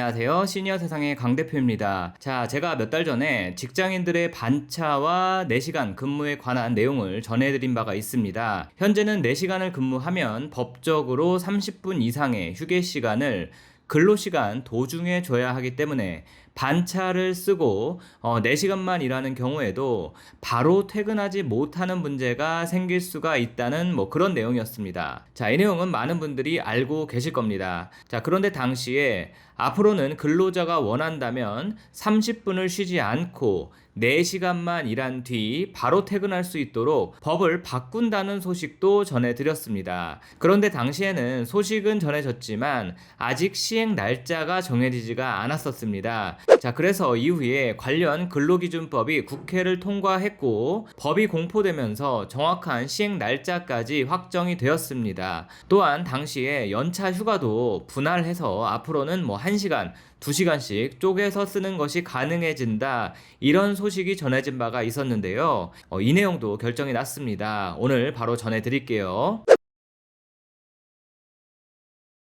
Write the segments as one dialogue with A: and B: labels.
A: 안녕하세요. 시니어 세상의 강 대표입니다. 자, 제가 몇 달 전에 직장인들의 반차와 4시간 근무에 관한 내용을 전해드린 바가 있습니다. 현재는 4시간을 근무하면 법적으로 30분 이상의 휴게 시간을 근로시간 도중에 줘야 하기 때문에 반차를 쓰고 4시간만 일하는 경우에도 바로 퇴근하지 못하는 문제가 생길 수가 있다는 그런 내용이었습니다. 자, 이 내용은 많은 분들이 알고 계실 겁니다. 자, 그런데 당시에 앞으로는 근로자가 원한다면 30분을 쉬지 않고 4시간만 일한 뒤 바로 퇴근할 수 있도록 법을 바꾼다는 소식도 전해드렸습니다. 그런데 당시에는 소식은 전해졌지만 아직 시행 날짜가 정해지지가 않았었습니다. 자, 그래서 이후에 관련 근로기준법이 국회를 통과했고 법이 공포되면서 정확한 시행 날짜까지 확정이 되었습니다. 또한 당시에 연차 휴가도 분할해서 앞으로는 1시간, 2시간씩 쪼개서 쓰는 것이 가능해진다, 이런 소식이 전해진 바가 있었는데요. 이 내용도 결정이 났습니다. 오늘 바로 전해드릴게요.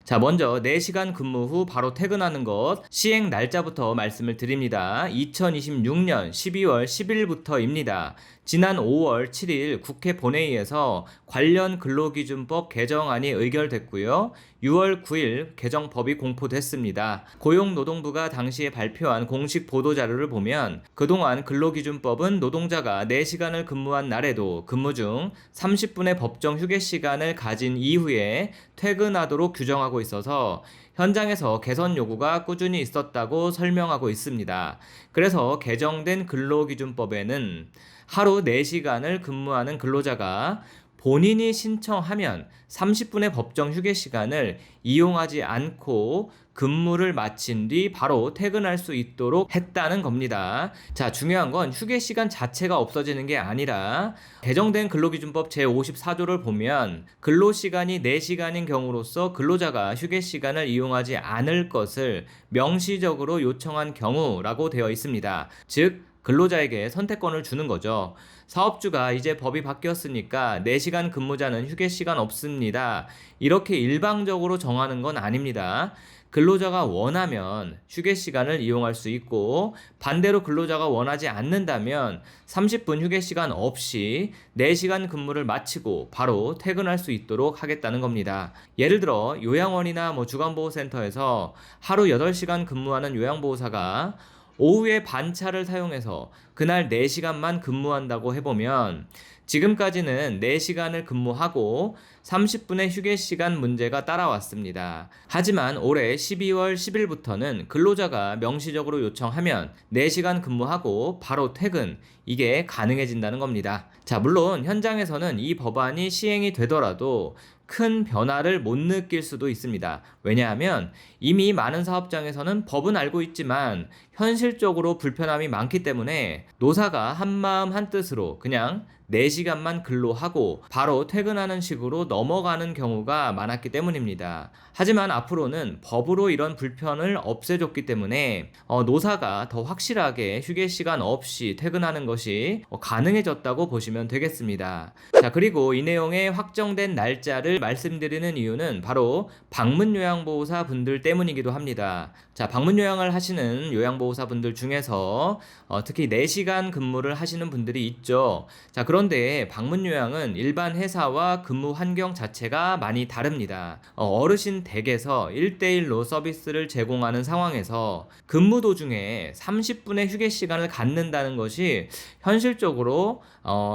A: 자, 먼저 4시간 근무 후 바로 퇴근하는 것 시행 날짜부터 말씀을 드립니다. 2026년 12월 10일부터입니다. 지난 5월 7일 국회 본회의에서 관련 근로기준법 개정안이 의결됐고요. 6월 9일 개정법이 공포됐습니다. 고용노동부가 당시에 발표한 공식 보도자료를 보면 그동안 근로기준법은 노동자가 4시간을 근무한 날에도 근무 중 30분의 법정 휴게 시간을 가진 이후에 퇴근하도록 규정하고 있어서 현장에서 개선 요구가 꾸준히 있었다고 설명하고 있습니다. 그래서 개정된 근로기준법에는 하루 4시간을 근무하는 근로자가 본인이 신청하면 30분의 법정 휴게 시간을 이용하지 않고 근무를 마친 뒤 바로 퇴근할 수 있도록 했다는 겁니다. 자, 중요한 건 휴게 시간 자체가 없어지는 게 아니라 개정된 근로기준법 제54조를 보면 근로시간이 4시간인 경우로서 근로자가 휴게 시간을 이용하지 않을 것을 명시적으로 요청한 경우라고 되어 있습니다. 즉, 근로자에게 선택권을 주는 거죠. 사업주가 이제 법이 바뀌었으니까 4시간 근무자는 휴게 시간 없습니다, 이렇게 일방적으로 정하는 건 아닙니다. 근로자가 원하면 휴게 시간을 이용할 수 있고, 반대로 근로자가 원하지 않는다면 30분 휴게 시간 없이 4시간 근무를 마치고 바로 퇴근할 수 있도록 하겠다는 겁니다. 예를 들어 요양원이나 주간보호센터에서 하루 8시간 근무하는 요양보호사가 오후에 반차를 사용해서 그날 4시간만 근무한다고 해보면 지금까지는 4시간을 근무하고 30분의 휴게 시간 문제가 따라왔습니다. 하지만 올해 12월 10일부터는 근로자가 명시적으로 요청하면 4시간 근무하고 바로 퇴근, 이게 가능해진다는 겁니다. 자, 물론 현장에서는 이 법안이 시행이 되더라도 큰 변화를 못 느낄 수도 있습니다. 왜냐하면 이미 많은 사업장에서는 법은 알고 있지만 현실적으로 불편함이 많기 때문에 노사가 한마음 한뜻으로 그냥 4시간만 근로하고 바로 퇴근하는 식으로 넘어가는 경우가 많았기 때문입니다. 하지만 앞으로는 법으로 이런 불편을 없애줬기 때문에 노사가 더 확실하게 휴게 시간 없이 퇴근하는 것이 가능해졌다고 보시면 되겠습니다. 자, 그리고 이 내용의 확정된 날짜를 말씀드리는 이유는 바로 방문 요양보호사 분들 때문이기도 합니다. 자, 방문 요양을 하시는 요양보호사 분들 중에서 특히 4시간 근무를 하시는 분들이 있죠. 자, 그런데 방문 요양은 일반 회사와 근무 환경 자체가 많이 다릅니다. 어르신 댁에서 1대1로 서비스를 제공하는 상황에서 근무 도중에 30분의 휴게 시간을 갖는다는 것이 현실적으로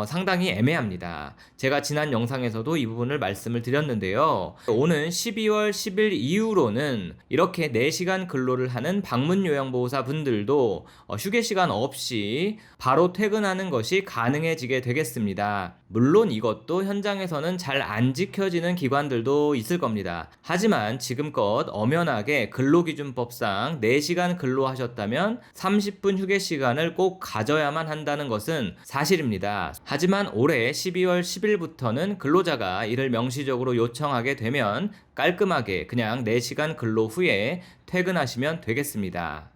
A: 상당히 애매합니다. 제가 지난 영상에서도 이 부분을 말씀을 드렸는데요. 오는 12월 10일 이후로는 이렇게 4시간 근로를 하는 방문 요양보호사 분들도 휴게 시간 없이 바로 퇴근하는 것이 가능해지게 되겠습니다. 물론 이것도 현장에서는 잘 안 지켜지는 기관들도 있을 겁니다. 하지만 지금껏 엄연하게 근로기준법상 4시간 근로하셨다면 30분 휴게 시간을 꼭 가져야만 한다는 것은 사실입니다. 하지만 올해 12월 10일부터는 근로자가 이를 명시적으로 요청하게 되면 깔끔하게 그냥 4시간 근로 후에 퇴근하시면 되겠습니다.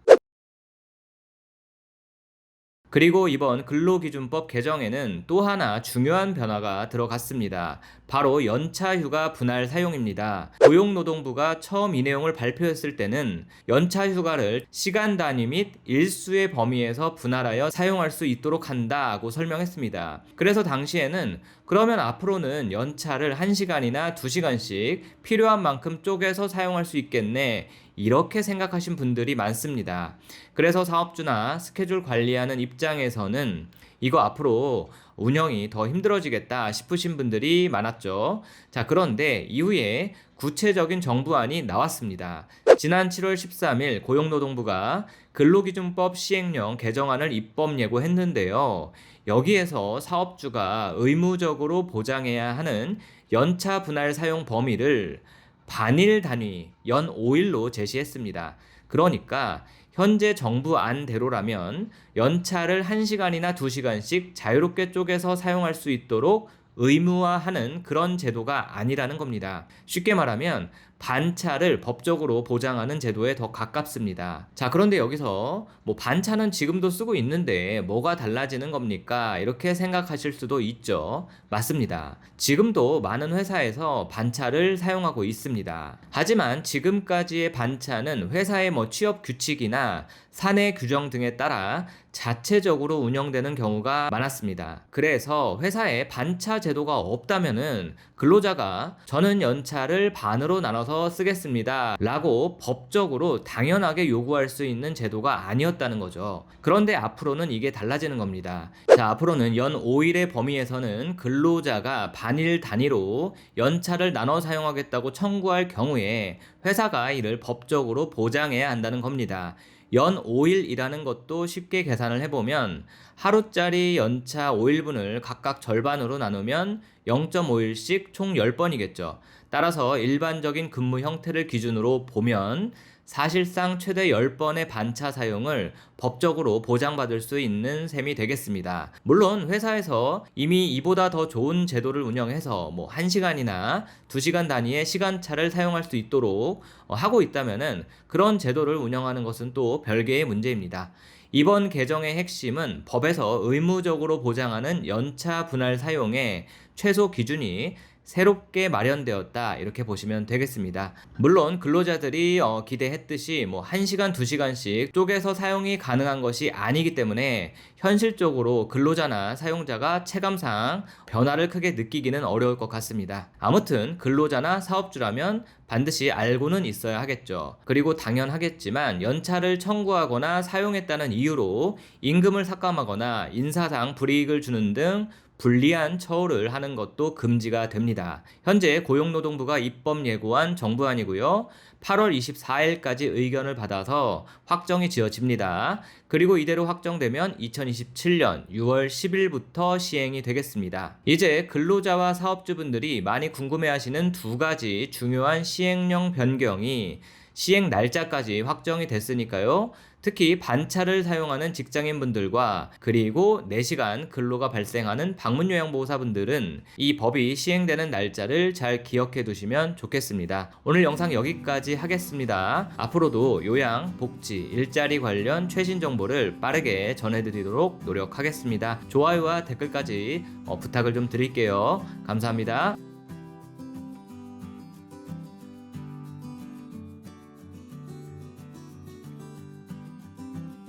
A: 그리고 이번 근로기준법 개정에는 또 하나 중요한 변화가 들어갔습니다. 바로 연차휴가 분할 사용입니다. 고용노동부가 처음 이 내용을 발표했을 때는 연차휴가를 시간 단위 및 일수의 범위에서 분할하여 사용할 수 있도록 한다고 설명했습니다. 그래서 당시에는 그러면 앞으로는 연차를 1시간이나 2시간씩 필요한 만큼 쪼개서 사용할 수 있겠네, 이렇게 생각하신 분들이 많습니다. 그래서 사업주나 스케줄 관리하는 입장에서는 이거 앞으로 운영이 더 힘들어지겠다 싶으신 분들이 많았죠. 자, 그런데 이후에 구체적인 정부안이 나왔습니다. 지난 7월 13일 고용노동부가 근로기준법 시행령 개정안을 입법 예고했는데요. 여기에서 사업주가 의무적으로 보장해야 하는 연차 분할 사용 범위를 반일 단위 연 5일로 제시했습니다. 그러니까 현재 정부 안대로라면 연차를 1시간이나 2시간씩 자유롭게 쪼개서 사용할 수 있도록 의무화하는 그런 제도가 아니라는 겁니다. 쉽게 말하면 반차를 법적으로 보장하는 제도에 더 가깝습니다. 자, 그런데 여기서 반차는 지금도 쓰고 있는데 뭐가 달라지는 겁니까? 이렇게 생각하실 수도 있죠. 맞습니다. 지금도 많은 회사에서 반차를 사용하고 있습니다. 하지만 지금까지의 반차는 회사의 취업 규칙이나 사내 규정 등에 따라 자체적으로 운영되는 경우가 많았습니다. 그래서 회사에 반차 제도가 없다면은 근로자가 저는 연차를 반으로 나눠서 쓰겠습니다 라고 법적으로 당연하게 요구할 수 있는 제도가 아니었다는 거죠. 그런데 앞으로는 이게 달라지는 겁니다. 자, 앞으로는 연 5일의 범위에서는 근로자가 반일 단위로 연차를 나눠 사용하겠다고 청구할 경우에 회사가 이를 법적으로 보장해야 한다는 겁니다. 연 5일이라는 것도 쉽게 계산을 해보면 하루짜리 연차 5일분을 각각 절반으로 나누면 0.5일씩 총 10번이겠죠. 따라서 일반적인 근무 형태를 기준으로 보면 사실상 최대 10번의 반차 사용을 법적으로 보장받을 수 있는 셈이 되겠습니다. 물론 회사에서 이미 이보다 더 좋은 제도를 운영해서 1시간이나 2시간 단위의 시간차를 사용할 수 있도록 하고 있다면은 그런 제도를 운영하는 것은 또 별개의 문제입니다. 이번 개정의 핵심은 법에서 의무적으로 보장하는 연차 분할 사용의 최소 기준이 새롭게 마련되었다, 이렇게 보시면 되겠습니다. 물론 근로자들이 기대했듯이 1시간, 2시간씩 쪼개서 사용이 가능한 것이 아니기 때문에 현실적으로 근로자나 사용자가 체감상 변화를 크게 느끼기는 어려울 것 같습니다. 아무튼 근로자나 사업주라면 반드시 알고는 있어야 하겠죠. 그리고 당연하겠지만 연차를 청구하거나 사용했다는 이유로 임금을 삭감하거나 인사상 불이익을 주는 등 불리한 처우를 하는 것도 금지가 됩니다. 현재 고용노동부가 입법 예고한 정부안이고요. 8월 24일까지 의견을 받아서 확정이 지어집니다. 그리고 이대로 확정되면 2027년 6월 10일부터 시행이 되겠습니다. 이제 근로자와 사업주분들이 많이 궁금해하시는 두 가지 중요한 시행령 변경이 시행 날짜까지 확정이 됐으니까요. 특히 반차를 사용하는 직장인분들과 그리고 4시간 근로가 발생하는 방문요양보호사분들은 이 법이 시행되는 날짜를 잘 기억해 두시면 좋겠습니다. 오늘 영상 여기까지 하겠습니다. 앞으로도 요양, 복지, 일자리 관련 최신 정보를 빠르게 전해드리도록 노력하겠습니다. 좋아요와 댓글까지 부탁을 좀 드릴게요. 감사합니다.